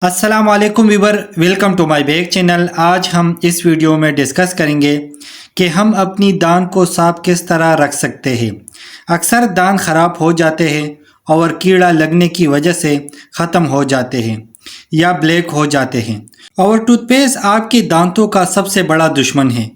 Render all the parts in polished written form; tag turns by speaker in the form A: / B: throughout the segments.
A: अस्सलाम वालेकुम viewer, welcome to my back channel. आज हम इस वीडियो में डिस्कस करेंगे कि हम अपनी दांत को साफ किस तरह रख सकते हैं। अक्सर दांत ख़राब हो जाते हैं और कीड़ा लगने की वजह से ख़त्म हो जाते हैं या ब्लैक हो जाते हैं, और टूथपेस्ट आपके दांतों का सबसे बड़ा दुश्मन है।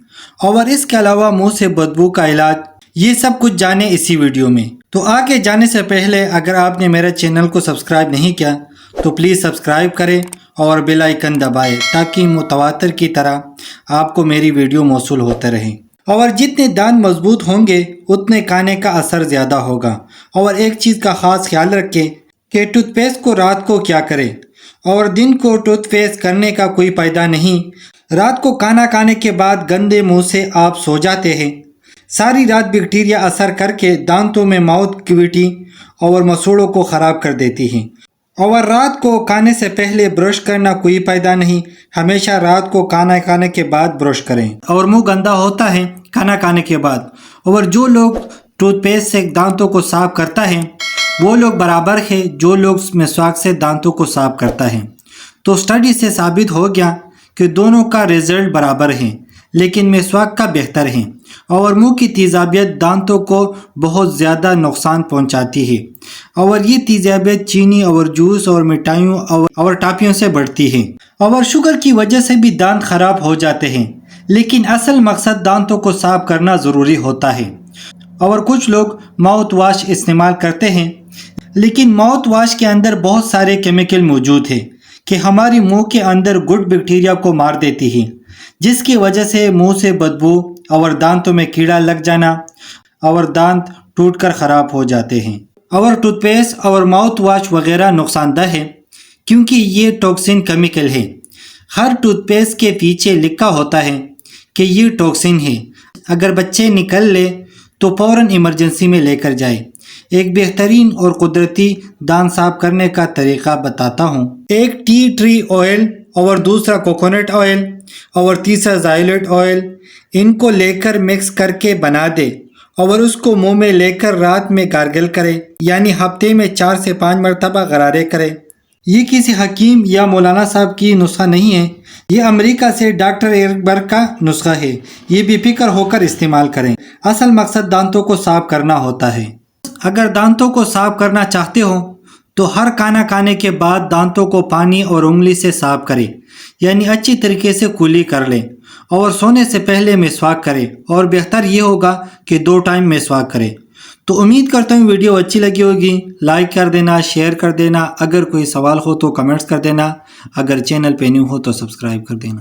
A: और इसके अलावा मुंह से बदबू का इलाज, ये सब कुछ जाने इसी वीडियो में। तो आगे जाने से पहले अगर आपने मेरे चैनल को सब्सक्राइब नहीं किया तो प्लीज़ सब्सक्राइब करें और बेल आइकन दबाएं ताकि मुतवातर की तरह आपको मेरी वीडियो मौसूल होते रहे। और जितने दांत मजबूत होंगे उतने खाने का असर ज़्यादा होगा। और एक चीज़ का ख़ास ख्याल रखें कि टूथपेस्ट को रात को क्या करें और दिन को टूथपेस्ट करने का कोई फ़ायदा नहीं। रात को खाना खाने के बाद गंदे मुंह से आप सो जाते हैं, सारी रात बैक्टीरिया असर करके दांतों में माउथ कैविटी और मसूड़ों को ख़राब कर देती हैं। और रात को खाने से पहले ब्रश करना कोई फ़ायदा नहीं, हमेशा रात को खाना खाने के बाद ब्रश करें। और मुंह गंदा होता है खाना खाने के बाद, और जो लोग टूथपेस्ट से दांतों को साफ करता है वो लोग बराबर है जो लोग मिसवाक से दांतों को साफ करता है। तो स्टडी से साबित हो गया कि दोनों का रिजल्ट बराबर है, लेकिन मिसवाक का बेहतर है। और मुंह की तेज़ाबियत दांतों को बहुत ज़्यादा नुकसान पहुंचाती है, और ये तेज़ाबियत चीनी और जूस और मिठाइयों और टॉफ़ियों से बढ़ती है। और शुगर की वजह से भी दांत खराब हो जाते हैं, लेकिन असल मकसद दांतों को साफ करना ज़रूरी होता है। और कुछ लोग माउथ वाश इस्तेमाल करते हैं, लेकिन माउथ वाश के अंदर बहुत सारे केमिकल मौजूद हैं कि हमारी मुंह के अंदर गुड बैक्टीरिया को मार देती है, जिसकी वजह से मुंह से बदबू और दांतों में कीड़ा लग जाना और दांत टूटकर ख़राब हो जाते हैं। और टूथपेस्ट और माउथ वॉश वगैरह नुकसानदेह है क्योंकि ये टॉक्सिन केमिकल है। हर टूथपेस्ट के पीछे लिखा होता है कि ये टॉक्सिन है। अगर बच्चे निकल ले तो फ़ौरन इमरजेंसी में लेकर जाए। एक बेहतरीन और कुदरती दांत साफ करने का तरीका बताता हूँ। एक टी ट्री ऑयल और दूसरा कोकोनट ऑयल और तीसरा ज़ाइलेट ऑयल, इनको लेकर मिक्स करके बना दे और उसको मुंह में लेकर रात में गार्गल करे, यानी हफ्ते में 4 से 5 मरतबा गरारे करे। ये किसी हकीम या मौलाना साहब की नुस्खा नहीं है, ये अमेरिका से डॉक्टर एरबर्ग का नुस्खा है। ये बेफिक्र होकर इस्तेमाल करें। असल मकसद दांतों को साफ करना होता है। अगर दांतों को साफ करना चाहते हो तो हर खाना खाने के बाद दांतों को पानी और उंगली से साफ करें, यानी अच्छी तरीके से कुली कर लें। और सोने से पहले मिसवाक करें, और बेहतर ये होगा कि 2 टाइम मिसवाक करें। तो उम्मीद करता हूँ वीडियो अच्छी लगी होगी। लाइक कर देना, शेयर कर देना, अगर कोई सवाल हो तो कमेंट्स कर देना, अगर चैनल पे न्यू हो तो सब्सक्राइब कर देना।